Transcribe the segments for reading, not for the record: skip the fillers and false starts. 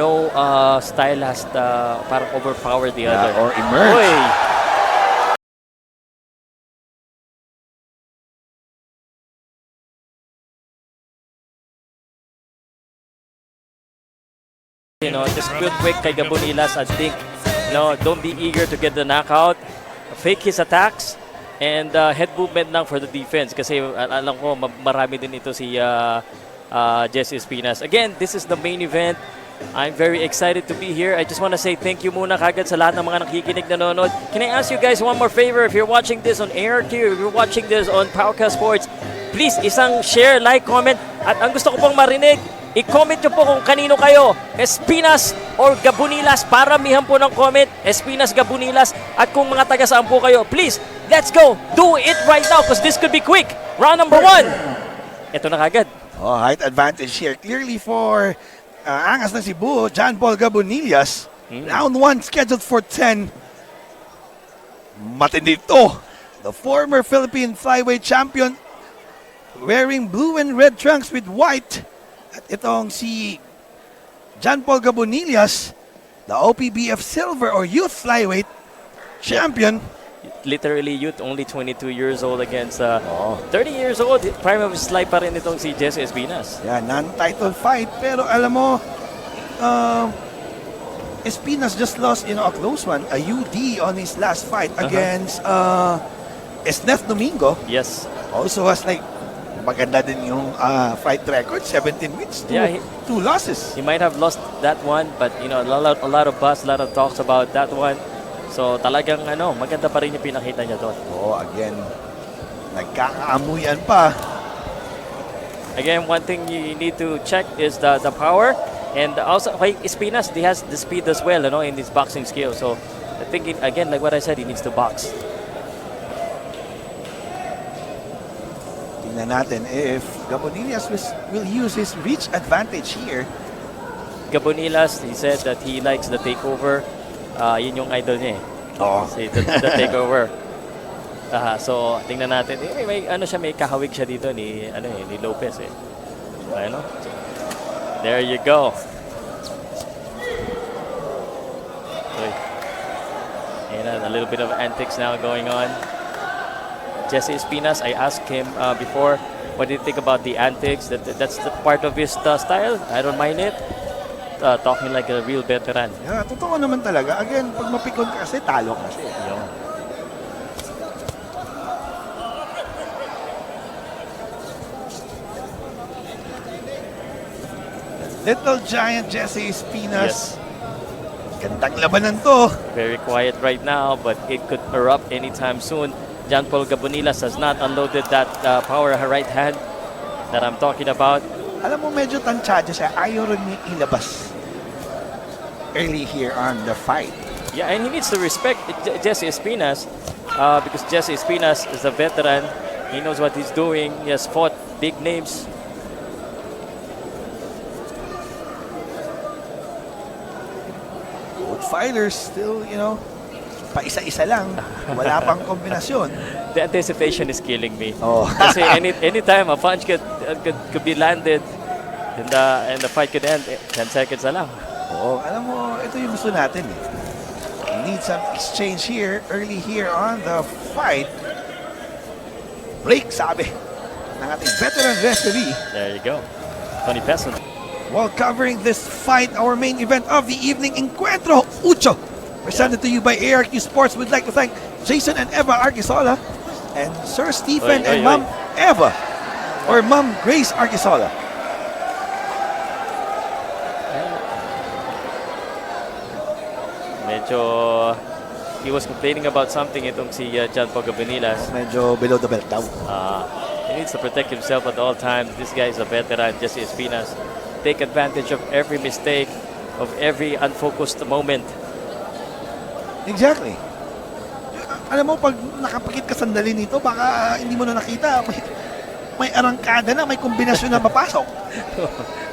no style has parang overpowered the other. Or emerge. Oy! You know, just real quick kay Gabunilas, I think, you know, don't be eager to get the knockout. Fake his attacks and head movement lang for the defense kasi alam ko marami din ito si Jesse Espinas. Again, this is the main event. I'm very excited to be here. I just want to say thank you muna kagad sa lahat ng mga nakikinig nanonood. Can I ask you guys one more favor? If you're watching this on ARQ, if you're watching this on PAUL Sports, please isang share, like, comment. At ang gusto ko pong marinig, i-comment nyo po kung kanino kayo, Espinas or Gabunilas. Paramihan po ng comment, Espinas, Gabunilas. At kung mga taga saan po kayo, please, let's go. Do it right now because this could be quick. Round number 1. Ito na kagad. Oh, height advantage here. Clearly for Angas ng Cebu, PAUL Gabunilas. Round 1 scheduled for 10. Matindi ito. The former Philippine flyweight champion wearing blue and red trunks with white. At itong si PAUL Gabunilas, the OPBF silver or youth flyweight champion. Literally youth, only 22 years old against 30 years old. Prime of his life pa rin itong si Jesse Espinas. Yeah, non-title fight. Pero alam mo, Espinas just lost, a close one. A UD on his last fight against Esnef Domingo. Yes. Also has maganda din yung fight record, 17 wins, two losses. He might have lost that one, but a lot of buzz, a lot of talks about that one. So talagang maganda pa rin yung pinakita niya doon. Again, nagkakaamuyan pa. Again, one thing you need to check is the power, and also Espinas, he has the speed as well, in his boxing skill. So I think again, like what I said, he needs to box. Tingnan natin if Gabunilas will use his reach advantage here. Gabunilas, he said that he likes the takeover. Yun yung idol niya the takeover. So tingnan natin. May kahawig siya dito ni Lopez eh. There you go. And a little bit of antics now going on. Jesse Espinas, I asked him before, what do you think about the antics? That's the part of his style. I don't mind it. Talking like a real veteran. Yeah, totoo naman talaga. Again, pag mapikon ka kasi, talo ka kasi. Little Giant Jesse Espinas. Yes. Gandang labanan to. Very quiet right now, but it could erupt anytime soon. PAUL Gabunilas has not unloaded that power right hand that I'm talking about. Alam mo, medyo tansyado siya. Ayaw rin niya ilabas early here on the fight. Yeah, and he needs to respect Jesse Espinas because Jesse Espinas is a veteran. He knows what he's doing. He has fought big names. Both fighters still, paisa-isa lang. Wala pang kombinasyon. The anticipation is killing me. Kasi anytime a punch could be landed and the fight could end 10 seconds na lang. Alam mo, ito yung gusto natin eh. We need some exchange here, early here on the fight. Break, sabi ng ating veteran referee. There you go. 20 pesos. While covering this fight, our main event of the evening, Encuentro Ucho, presented to you by ARQ Sports. We'd like to thank Jason and Eva Arquisola and Sir Stephen and Ma'am Eva or Ma'am Grace Arquisola. Medyo he was complaining about something itong si PAUL Gabunilas. Medyo below the belt daw. He needs to protect himself at all times. This guy is a veteran, Jesse Espinas. Take advantage of every mistake, of every unfocused moment. Exactly. Alam mo, pag nakapikit ka sandali nito, baka hindi mo na nakita. May arangkada na, may kombinasyon na mapasok.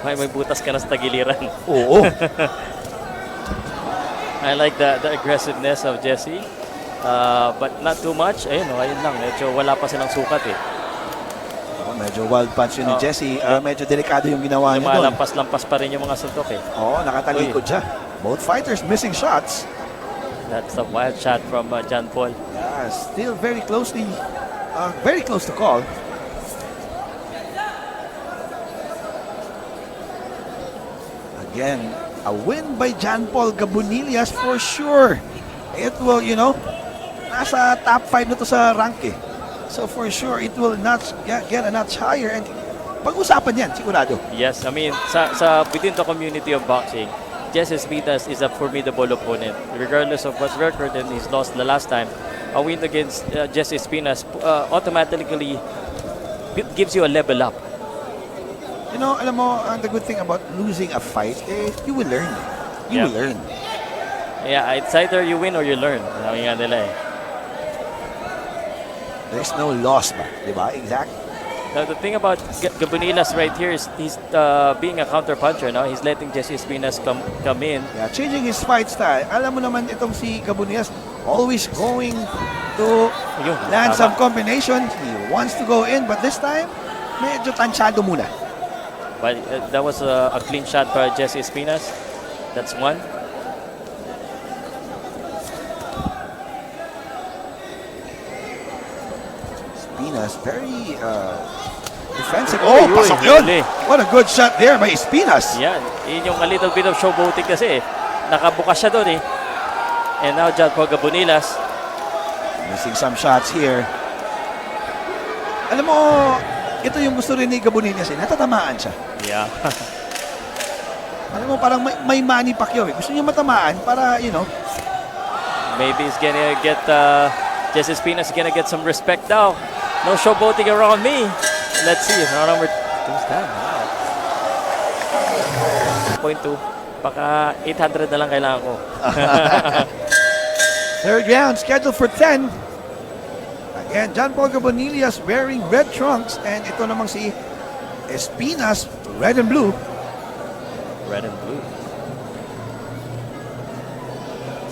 may butas ka na sa tagiliran. Oo. I like the aggressiveness of Jesse, but not too much. Ayun lang. Medyo wala pa silang sukat eh. medyo wild punch yun ni Jesse. Medyo delikado yung ginawa niya doon. Lumalampas-lampas pa rin yung mga suntok eh. Oo, nakatalikod siya. Both fighters missing shots. That's a wild shot from John Paul. Yeah, still very close to call. Again, a win by John Paul Gabunillas for sure. It will, nasa top 5 na to sa rank eh. So for sure, it will not get a notch higher. And pag-usapan yan, sigurado. Yes, I mean, within the community of boxing, Jesse Espinas is a formidable opponent. Regardless of what record and he's lost the last time, a win against Jesse Espinas automatically gives you a level up. Alam mo, the good thing about losing a fight is you will learn. You will learn. Yeah, it's either you win or you learn. Sabi nga nila eh. There's no loss ba? Diba? Exactly. Now, the thing about Gabunilas right here is he's being a counter-puncher. No? He's letting Jesse Espinas come in. Yeah, changing his fight style. Alam mo naman itong si Gabunilas, always going to land some combinations. He wants to go in, but this time, medyo tansyado muna. But that was a clean shot by Jesse Espinas. That's one. Espinas, very defensive. Oh, pasok yun! What a good shot there by Espinas. Yan. Yun yung a little bit of showboating kasi eh. Nakabukas siya doon eh. And now John Paul Gabunilas. Missing some shots here. Alam mo, ito yung gusto rin ni Gabunilas eh. Natatamaan siya. Yeah. Alam mo, parang may Manny Pacquiao eh. Gusto niya matamaan para, Maybe he's gonna get, Jesse Espinas is gonna get some respect now. No showboating around me. Let's see. Round number 2's down. .2. Baka 800 na lang kailangan ko. Third round scheduled for 10. Again, John Paul Gabunillas wearing red trunks. And ito namang si Espinas, red and blue. Red and blue.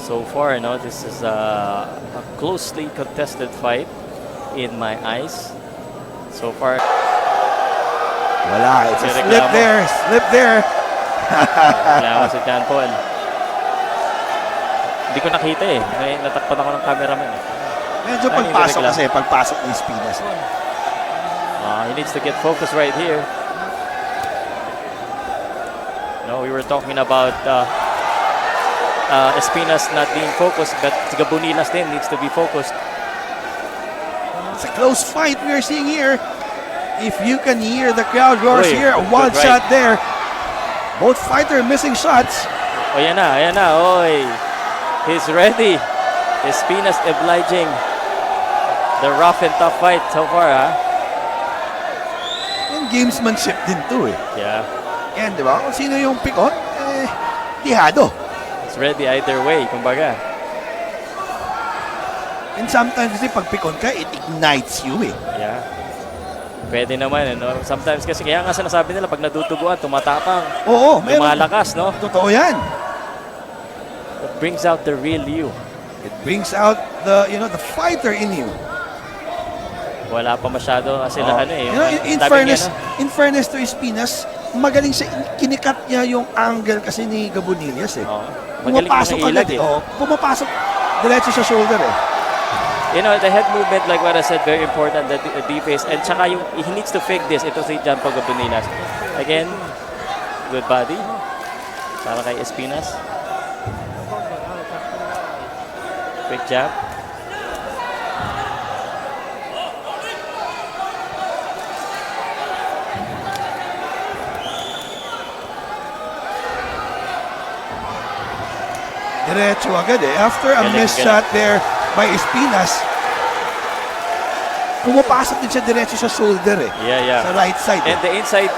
So far, this is a closely contested fight in my eyes. So far, wala. It's a slip there. Slip there. Reklamo si John Paul. Hindi ko nakita eh. Natakpan ako ng cameraman eh. Medyo pagpasok kasi. Pagpasok ni Espinas. He needs to get focused right here. We were talking about Espinas not being focused, but Gabunilas then needs to be focused. It's a close fight we are seeing here. If you can hear the crowd roars here, a wild shot there. Both fighters missing shots. Oh, yan na. Oy. He's ready. Espinas obliging the rough and tough fight so far, ha? Yung gamesmanship din to eh. Yeah. Yan, di ba? Kung sino yung pick-on, tihado. It's ready either way, kumbaga. And sometimes kasi pag pick-on ka, it ignites you eh. Yeah. Pwede naman, Sometimes kasi, kaya nga sinasabi nila, pag naduduguan, tumatapang. Oo, lumalakas, no? Totoo yan. It brings out the real you. It brings out the fighter in you. Wala pa masyado sila, in fairness to Espinas, magaling siya, kinikat niya yung angle kasi ni Gabunillas eh. Pumapasok agad eh. Pumapasok diretso sa shoulder eh. The head movement, like what I said, very important, the defense. And tsaka he needs to fake this. Ito si John Paul Gabunilas. Again, good body. Para kay Espinas. Quick jab. Diretso agad eh. After a missed shot there by Espinas, pumapasok din siya diretso sa shoulder eh. Yeah. Sa right side. And the inside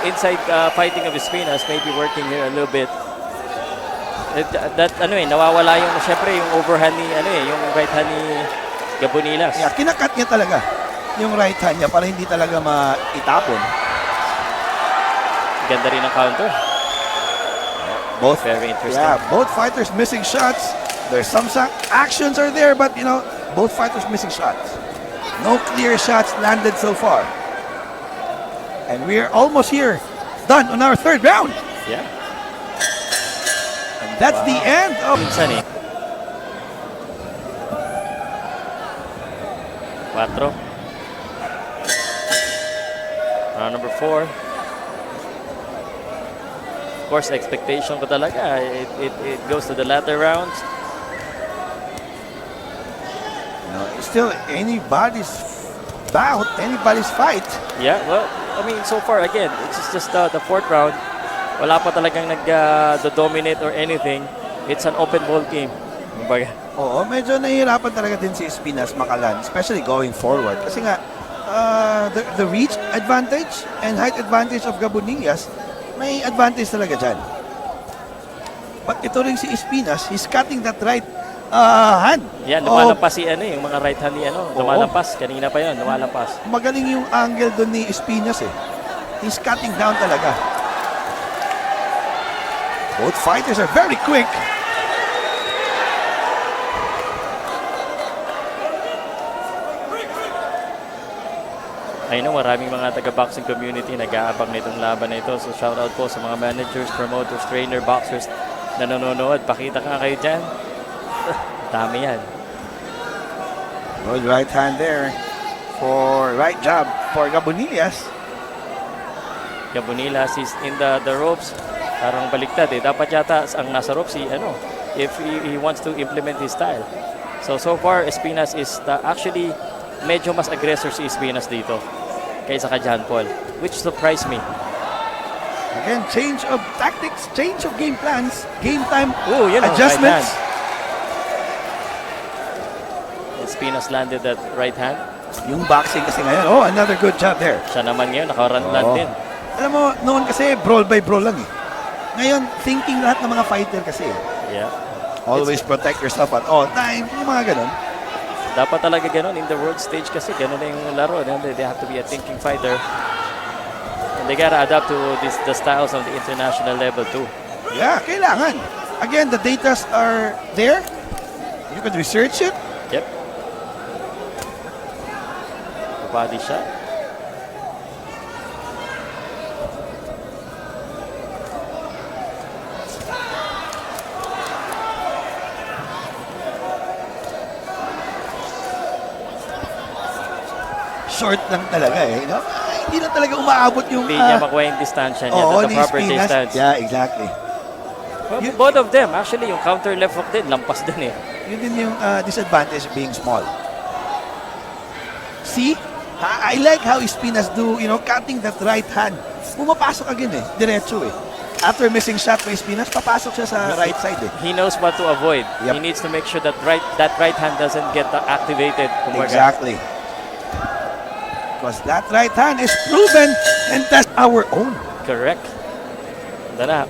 fighting of Espinas may be working here a little bit. Nawawala yung, syempre, yung overhand ni, yung right hand ni Gabunilas. Yeah, kinakat niya talaga yung right hand niya para hindi talaga maitapon. Ganda rin ang counter. Both very interesting. Yeah, both fighters missing shots. There's some actions are there, but both fighters missing shots. No clear shots landed so far. And we're almost here. Done on our third round. Yeah. And that's the end of... Minsan eh. 4. Round number 4. Of course, expectation ko talaga. It goes to the latter rounds. No, it's still anybody's bout, anybody's fight. Yeah, well, I mean, so far, again, it's just the 4th round. Wala pa talagang nag-dominate or anything. It's an open ball game. Kumbaga. Oo, medyo nahihirapan talaga din si Espinas makalan, especially going forward. Kasi nga, the reach advantage and height advantage of Gabunillas, may advantage talaga dyan. But ito rin si Espinas, he's cutting that right hand. Yeah, lumalampas si yung mga right hand ni lumalampas. Kanina pa yun, lumalampas. Magaling yung angle doon ni Espinas eh. He's cutting down talaga. Both fighters are very quick. I know maraming mga taga-boxing community nag-aabang nitong laban na ito. So shout out po sa mga managers, promoters, trainer, boxers na nanonood. Pakita ka kayo dyan. Dami yan. Good right hand there for right jab for Gabunillas. Gabunilas is in the ropes. Parang baliktad eh. Dapat yata ang nasa ropes if he wants to implement his style. So far, Espinas is actually medyo mas aggressor si Espinas dito kaysa ka John Paul, which surprised me. Again, change of tactics, change of game plans, game time Right adjustments. Espinas landed that right hand. Yung boxing kasi ngayon, another good job there. Siya naman ngayon, naka-run din. Alam mo, noon kasi brawl by brawl lang eh. Ngayon, thinking lahat ng mga fighter kasi. Yeah. Always protect yourself at all time. Yung mga ganun. Dapat talaga ganun in the world stage kasi ganun na yung laro. They have to be a thinking fighter. And they gotta adapt to the styles of the international level too. Yeah, kailangan. Again, the data are there. You can research it. Yep. Body shot. Short lang talaga eh. No? Hindi lang talaga umaabot yung... Hindi niya makuha yung distansya niya. The proper distance. Yeah, exactly. Well, both of them, actually, yung counter left hook din, lampas din eh. Yun din yung disadvantage of being small. See? I like how Espinas do, cutting that right hand. Pumapasok agad eh. Diretso eh. After missing shot by Espinas, papasok siya sa right side eh. He knows what to avoid. Yep. He needs to make sure that right hand doesn't get activated. Exactly. Because that right hand is proven and that's our own. Correct.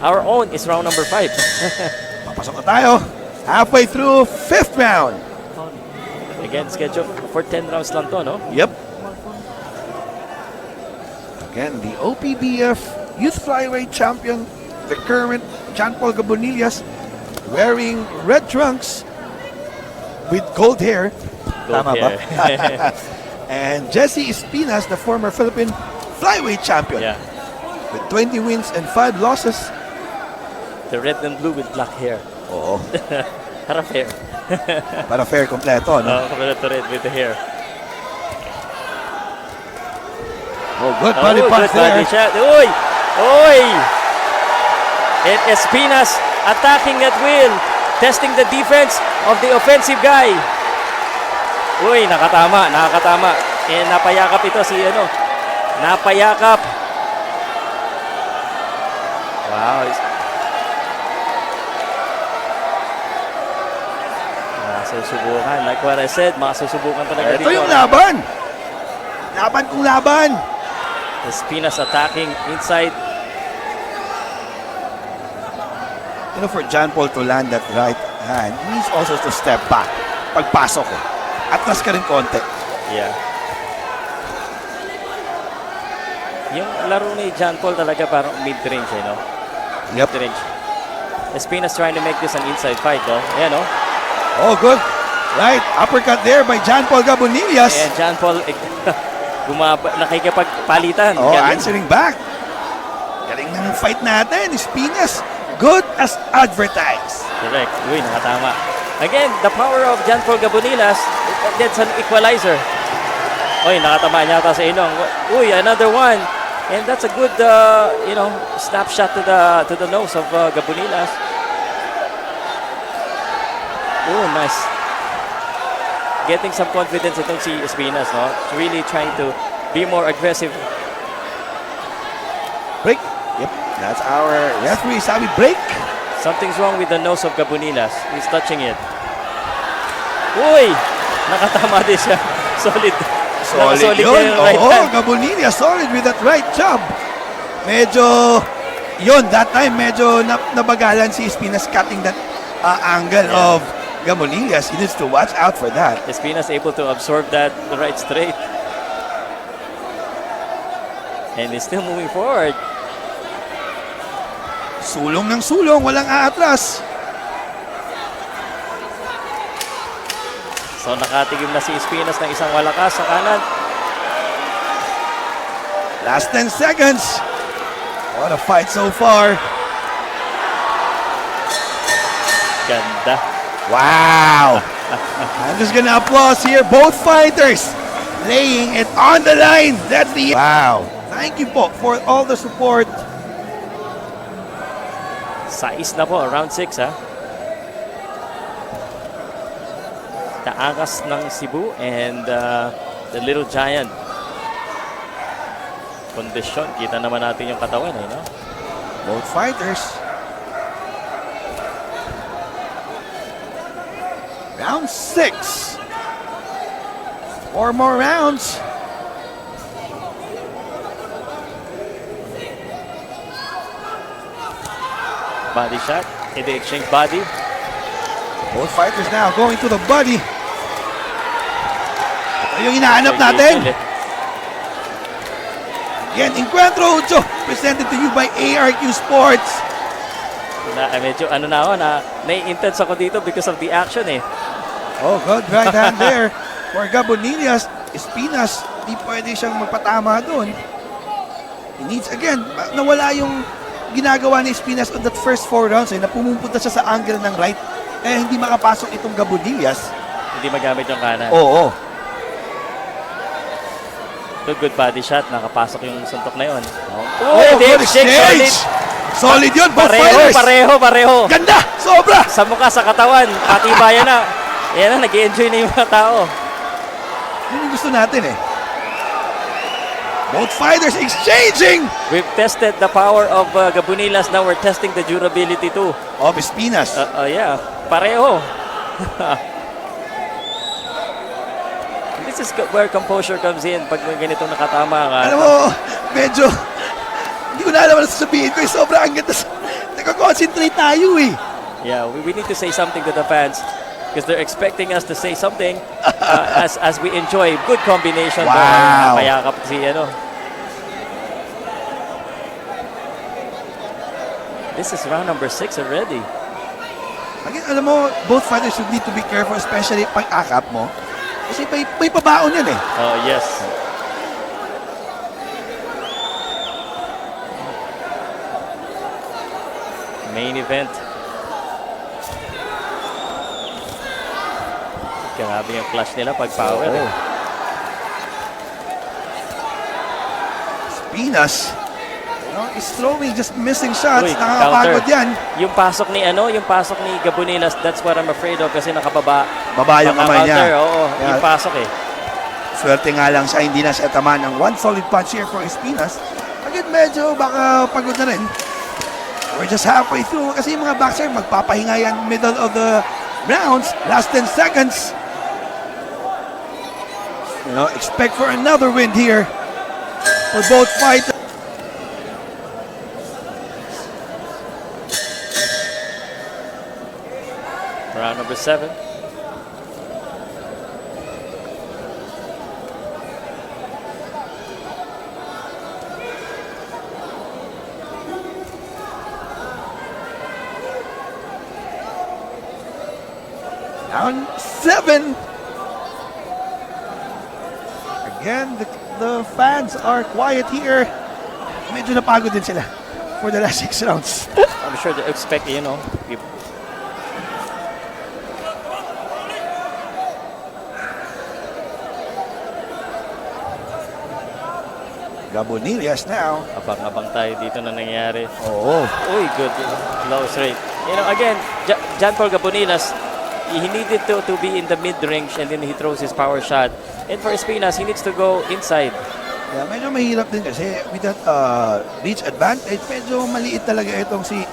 Our own is round number 5. Papasok na tayo. Halfway through 5th round. Again, scheduled for 10 rounds lang to, no? Yep. Again, the OPBF Youth Flyweight Champion, the current John Paul Gabunillas, wearing red trunks with gold hair. Gold Tama hair. ba? And Jesse Espinas, the former Philippine Flyweight Champion. Yeah. With 20 wins and 5 losses. The red and blue with black hair. Oo. Para fair. Para fair kompleto, no? Kompleto red with the hair. Good body punch good there. body shot. Uy! Uy! And Espinas attacking at will. Testing the defense of the offensive guy. Uy, nakatama. And napayakap ito si napayakap. Wow. Masusubukan. Like what I said, masusubukan talaga Ito dito. yung laban. Laban kung laban. Espinas attacking inside. For John Paul to land that right hand, he needs also to step back. Pagpasok ko. Atras ka rin konti. Yeah. Yung laro ni John Paul talaga parang mid-range, Yep. Mid-range. Espinas trying to make this an inside fight, though. Ayan, Oh, good. Right. Uppercut there by John Paul Gabunillas. And John Paul nakikipagpalitan. Oh, Galing. answering back. Galing ng fight natin. Espinas, good as advertised. Correct. Uy, nakatama. Again, the power of John Paul Gabunilas, that's an equalizer. Uy, nakatama niya ata sa inong. Uy, another one. And that's a good, snapshot to the nose of Gabunilas. Oh, nice. Getting some confidence itong si Espinas, no? Really trying to be more aggressive. Break. Yep, that's our referee. Sabi break. Something's wrong with the nose of Gabunilas. He's touching it. Uy! Nakatama din siya. Solid. Solid yun. Gabunilas solid with that right jab. Medyo, that time, medyo nabagalan si Espinas cutting that angle of Gabunilas. He needs to watch out for that. Espinas able to absorb that right straight. And he's still moving forward. Sulong ng sulong, walang aatras. So nakatikim na si Espinas ng isang walakas sa kanan. Last 10 seconds. What a fight so far. Ganda. Wow. I'm just gonna applaud here. Both fighters laying it on the line. That's the... Wow. Thank you po for all the support. 6 na po, round 6 ha. The Angas ng Cebu and the Little Giant. Kondisyon, kita naman natin yung katawan eh, no? Both fighters. Round 6. 4 more rounds. Body shot. They exchange body. Both fighters now going to the body. Ito yung hinahanap natin. Again, Encuentro Ucho, presented to you by ARQ Sports. Medyo nai-intense ako dito because of the action eh. Oh, good right hand there for Gabunilas. Espinas, di pwede siyang magpatama doon. He needs, again, nawala yung ginagawa ni Espinas on that first 4 rounds na pumupunta siya sa angle ng right kaya hindi makapasok itong Gabunilas. Hindi magamit yung kanan. Oo. Good body shot. Nakapasok yung suntok na yun. Good exchange! Solid yun, both fighters! Pareho. Ganda! Sobra! Sa mukha, sa katawan. Patibayan na. Yan na, nag-i-enjoy na yung mga tao. Yun yung gusto natin eh. Both fighters exchanging! We've tested the power of Gabunilas. Now we're testing the durability too. Of Espinas. Yeah. Pareho. This is where composure comes in pag may ganitong nakatama ka. Alam mo, medyo hindi ko na alam na sasabihin ko. Sobrang ganda. Nag-concentrate tayo eh. Yeah, we need to say something to the fans because they're expecting us to say something as we enjoy good combination. Wow. Napayakap si This is round number 6 already. Again, alam mo, both fighters would need to be careful, especially pag-akap mo. Kasi may pabaon yan eh. Oh, yes. Main event. Grabe yung clash nila pag power. Espinas is throwing, just missing shots. Uy, nakakapagod counter. yan. Yung pasok ni Gabunilas, that's what I'm afraid of kasi nakababa. Baba yung kamay niya. Oo, yung pasok eh. Swerte nga lang siya, hindi na siya tamaan ng one solid punch here for Espinas. Again, medyo baka pagod na rin. We're just halfway through kasi yung mga boxer magpapahinga yan middle of the rounds. Last 10 seconds. Expect for another win here for both fighters. Round number 7. Round 7. Again, the fans are quiet here. Medyo napagod din sila for the last 6 rounds. I'm sure they expect, you know, Gabunillas now. abang-abang tayo dito na nangyari. Oo. Uy, good close rate. You know, again, John Paul Gabunilas, he needed to be in the mid-range and then he throws his power shot. And for Espinas, he needs to go inside. Yeah, medyo mahirap din kasi with that reach advantage, medyo maliit talaga itong si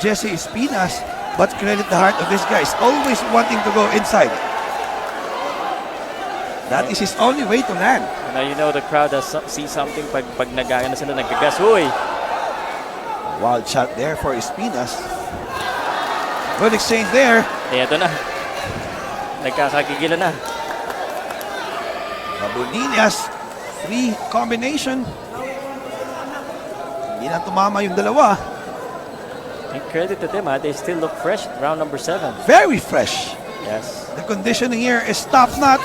Jesse Espinas. But credit the heart of this guy. He's always wanting to go inside. That is his only way to land. You know the crowd has see something pag nagana sila nagagas. Uy! Wild shot there for Espinas. Good exchange there. Eh, ito na. Nagkakagigilan na. Gabunillas, 3 combination. Hindi na tumama yung dalawa. And credit to them, they still look fresh at round number 7. Very fresh. Yes. The conditioning here is top-notch.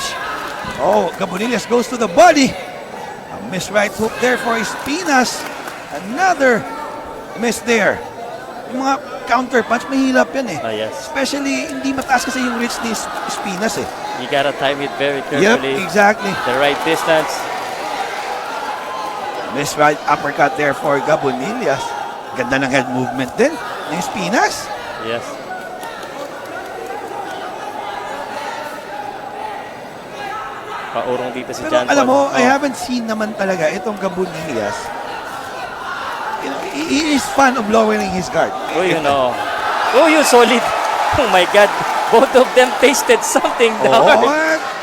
Oh, Gabunillas goes to the body. A miss right hook there for Espinas. Another miss there. Yung mga counter punch, mahirap yan eh. Yes. Especially, hindi mataas kasi yung reach ni Espinas eh. You gotta time it very Yep, carefully. exactly. The right distance. Miss right uppercut there for Gabunillas. Ganda ng head movement din ni Espinas. Yes. Paurong dito si Pero John alam Paul. mo, I haven't seen naman talaga itong Gabunillas. You know, he is fan of lowering his guard. Oh, you know. Oh, you solid. Oh my God. Both of them tasted something Oo, down.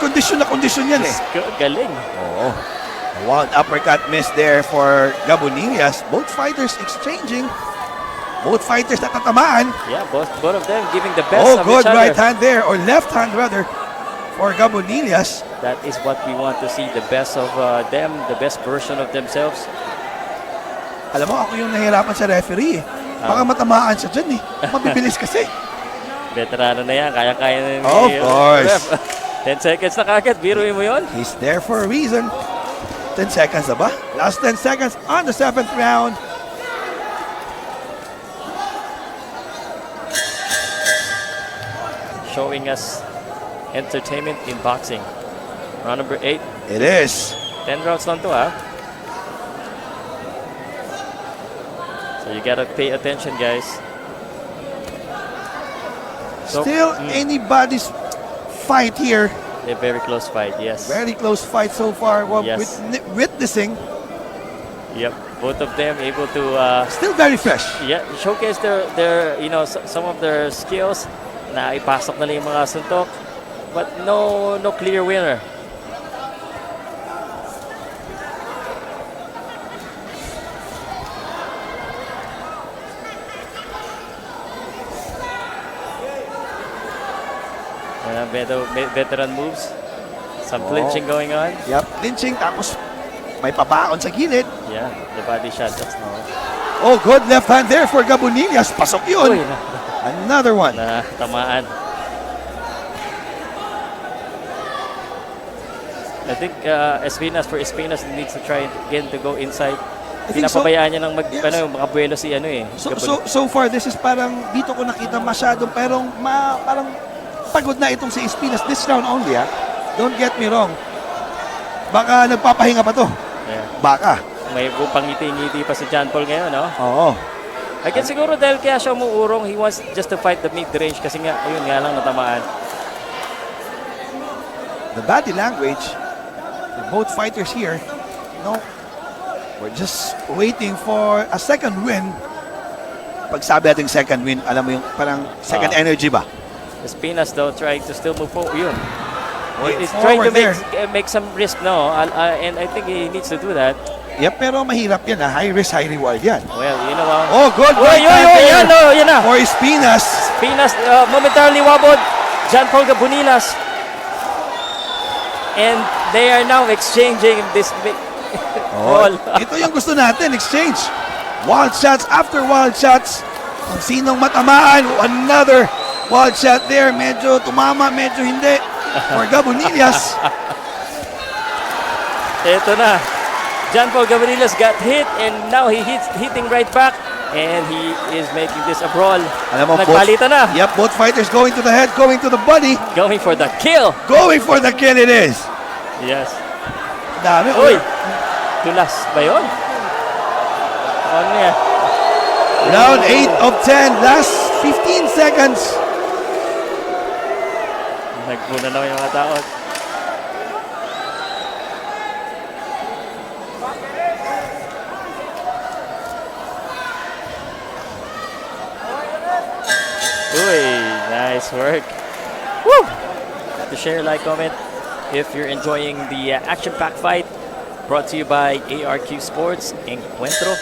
kondisyon na kondisyon yan eh. Galing. Oo. A wild uppercut miss there for Gabunillas. Both fighters exchanging. Both fighters natatamaan. Yeah, both of them giving the best Oh, of good each other. right hand there, or left hand rather, for Gabunillas. That is what we want to see, the best of them, the best version of themselves. Alam mo, ako yung nahihirapan sa referee eh. Baka matamaan siya dyan eh. Mabibilis kasi. Veterano na yan, kaya-kaya na ni Of course. 10 seconds na kagad, biruin mo yun. He's there for a reason. 10 seconds na ba? Last 10 seconds on the 7th round. Showing us entertainment in boxing. Round number 8. It is. 10 rounds lang to, ha? So you gotta pay attention, guys. So, Still anybody's fight here. a very close fight, yes. Very close fight so far. Well, Yes. witnessing. Yep, both of them able to Still very fresh. showcase their you know, some of their skills. Na ipasok na yung mga suntok, but no clear winner. Veteran moves. Some clinching going on. Yep, clinching. Tapos may pabaon sa gilid. Yeah, the body shot. That's no. Oh, good left hand there for Gabunillas. Pasok yun. Uy, Another one. na tamaan. I think Espinas needs to try again to go inside. I think so. Pinapabayaan niya ng Yes. mga buwelo si So far, this is parang dito ko nakita masyadong parang pagod na itong si Espinas this round only ah. Don't get me wrong. Baka nagpapahinga pa to. Yeah. Baka. May pangiti-ngiti pa si John Paul ngayon, no? Oo. Again, siguro dahil kaya siya umuurong, he wants just to fight the mid-range kasi nga, ayun nga lang natamaan. The body language, the both fighters here, no, we're just waiting for a second win. Pag sabi natin second win, alam mo yung parang second energy ba? Espinas though trying to still move forward. Yun. He's Forward trying to make some risk, no? And I think he needs to do that. Yep, pero mahirap yan. High risk, high reward yan. Well, you know what? Oh, good right hand there Yan na. for Espinas. Espinas momentarily wobbled. John Paul Gabunilas. And they are now exchanging this big ball. Ito yung gusto natin, exchange. Wild shots after wild shots. Kung sinong matamaan, another wild shot there. Medyo tumama, medyo hindi. For Gabunillas. Ito na. John Paul Gabunilas got hit and now he hitting right back. And he is making this a brawl. Alam mo, Nagpalitan na. Yep, both fighters going to the head, going to the body. Going for the kill. Going for the kill it is. Yes. Dami. Uy! Tulas ba yun? Ano yan? Round 8 of 10. Last 15 seconds. Nagpuna naman yung mga tao. Uy, nice work. Woo! To share, like, comment if you're enjoying the action-packed fight brought to you by ARQ Sports Encuentro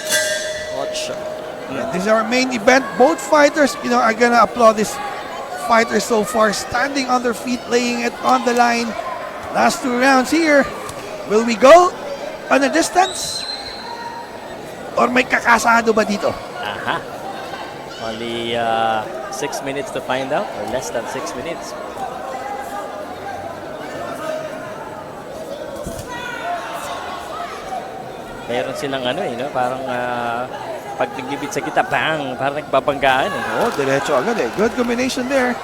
8. This is our main event. Both fighters, are gonna applaud this fighter so far, standing on their feet, laying it on the line. Last 2 rounds here. Will we go on a distance? Or may kakasado ba dito? Aha. Only 6 minutes to find out, or less than 6 minutes. Meron silang parang pag nagbibit sa kita, bang! Parang nagbabanggaan eh. Oh, diretso agad eh. Good combination there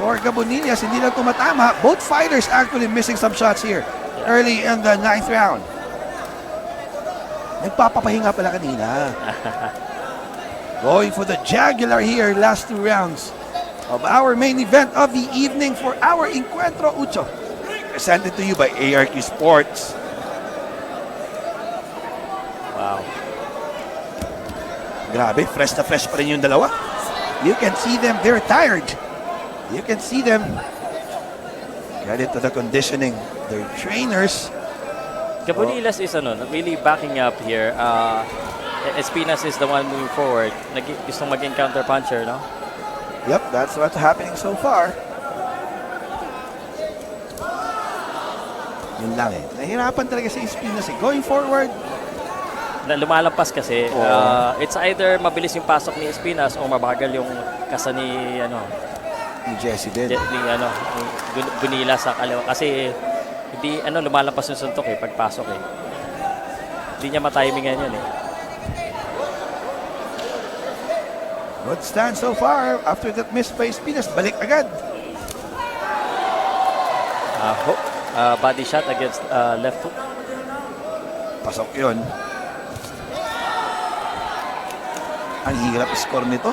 for Gabunillas. Hindi lang tumatama. Both fighters actually missing some shots here early in the 9th round. Nagpapapahinga pala kanina. Going for the jugular here, last 2 rounds of our main event of the evening for our Encuentro 8. Presented to you by ARQ Sports. Wow. Grabe, fresh na fresh pa rin yung dalawa. You can see them, they're tired. You can see them. Credit to the conditioning. Their trainers. Gabunilas is really backing up here. Espinas is the one moving forward. Gustong maging counter puncher, no? Yep, that's what's happening so far. Yun lang eh. Nahirapan talaga si Espinas eh. Going forward. Lumalampas kasi. It's either mabilis yung pasok ni Espinas o mabagal yung kasa ni Ni Jesse din. ni Gabunilas sa kaliwa. Kasi hindi lumalampas yung suntok eh pagpasok eh. Hindi niya matimingan yun eh. Good stand so far. After that miss by Espinas, balik agad. Body shot against left hook. Pasok yun. Ang hirap score nito.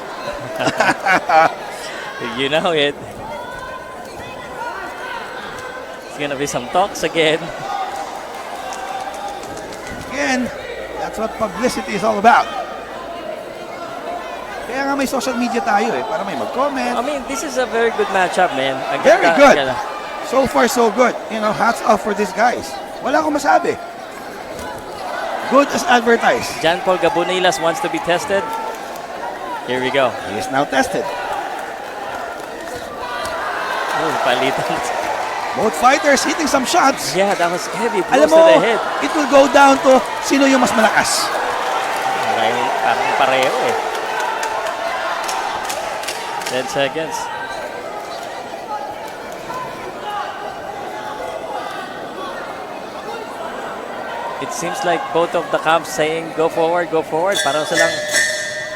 You know it. It's gonna be some talks again. Again, that's what publicity is all about. Kaya nga may social media tayo eh, para may mag-comment. I mean, this is a very good matchup, man. Very good. So far, so good. Hats off for these guys. Wala akong masabi. Good as advertised. John Paul Gabunilas wants to be tested. Here we go. He is now tested. Oh, palitan. Both fighters hitting some shots. Yeah, that was heavy. Alam Blows to mo, the head. it will go down to sino yung mas malakas. Parang pareho eh. 10 seconds. It seems like both of the camps saying go forward, go forward. Parang silang,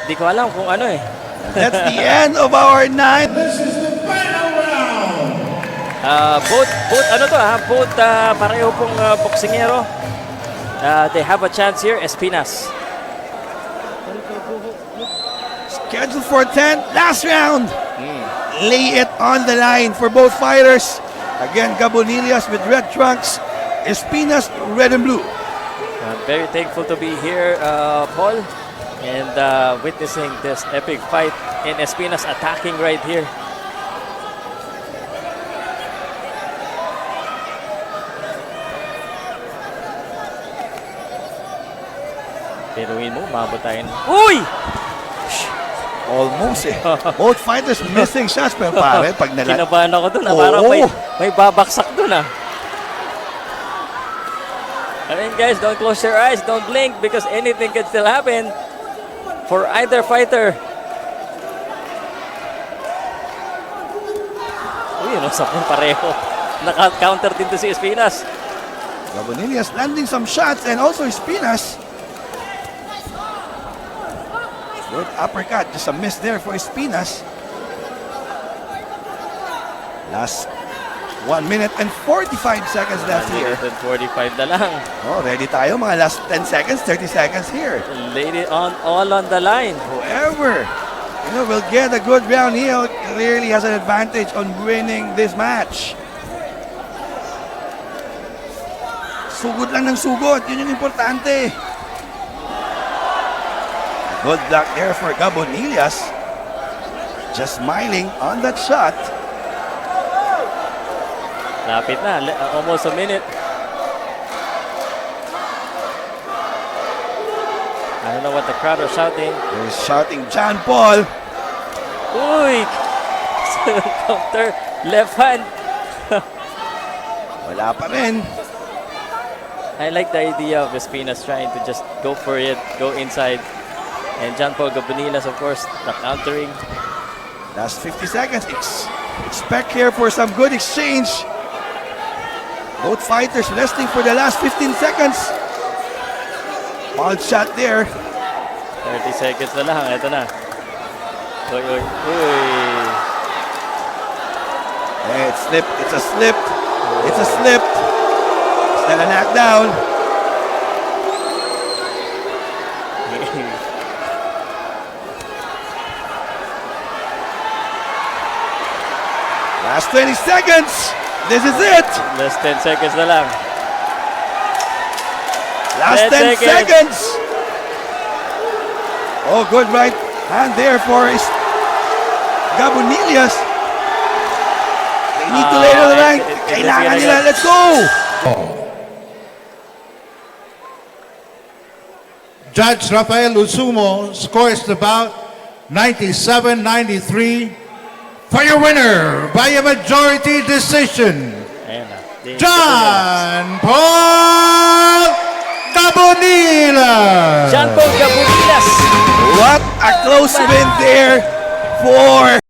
di ko alam kung ano eh. That's the end of our 9th. Both pareho pong boksingero. They have a chance here, Espinas. Scheduled for 10, last round. Lay it on the line for both fighters. Again, Gabunillas with red trunks, Espinas red and blue. I'm very thankful to be here, Paul, and witnessing this epic fight and Espinas attacking right here. Piruin mo, mabot tayo. Uy! Almost eh. Both fighters missing shots, pero pare, pag Kinabahan ako dun. Parang may babaksak dun ah. I mean guys, don't close your eyes, don't blink because anything can still happen for either fighter. Uy, sapon pareho. Naka-counter din to si Espinas. Gabunillas landing some shots and also Espinas. Good uppercut, just a miss there for Espinas. Last 1 minute and 45 seconds left here. 45 na lang. Oh, ready tayo mga last 10 seconds, 30 seconds here. Laid it on, all on the line. Whoever will get a good round here clearly has an advantage on winning this match. Sugod lang ng sugod, yun yung importante. Good block there for Gabunillas. Just smiling on that shot. Lapit na, almost a minute. I don't know what the crowd are shouting. They're shouting John Paul. Uy! Counter, left hand. Wala pa rin. I like the idea of Espinas trying to just go for it, go inside. And John Paul Gabunilas, of course, the countering. Last 50 seconds. Expect here for some good exchange. Both fighters resting for the last 15 seconds. All shot there. 30 seconds na lang. Ito na. Uy, uy, uy. Hey, it's slipped. It's a slip. It's a slip. It's not a knockdown. Last 20 seconds. This is it. Last 10 seconds na lang. Last 10 seconds. Oh, good right hand there for Gabunillas. They need to lay to the line. Kailangan nila. Let's go. Judge Rafael Usumo scores the bout 97-93 for your winner by a majority decision, Ayan na. John Paul Gabunilas. John Paul Gabunilas. What a close win there for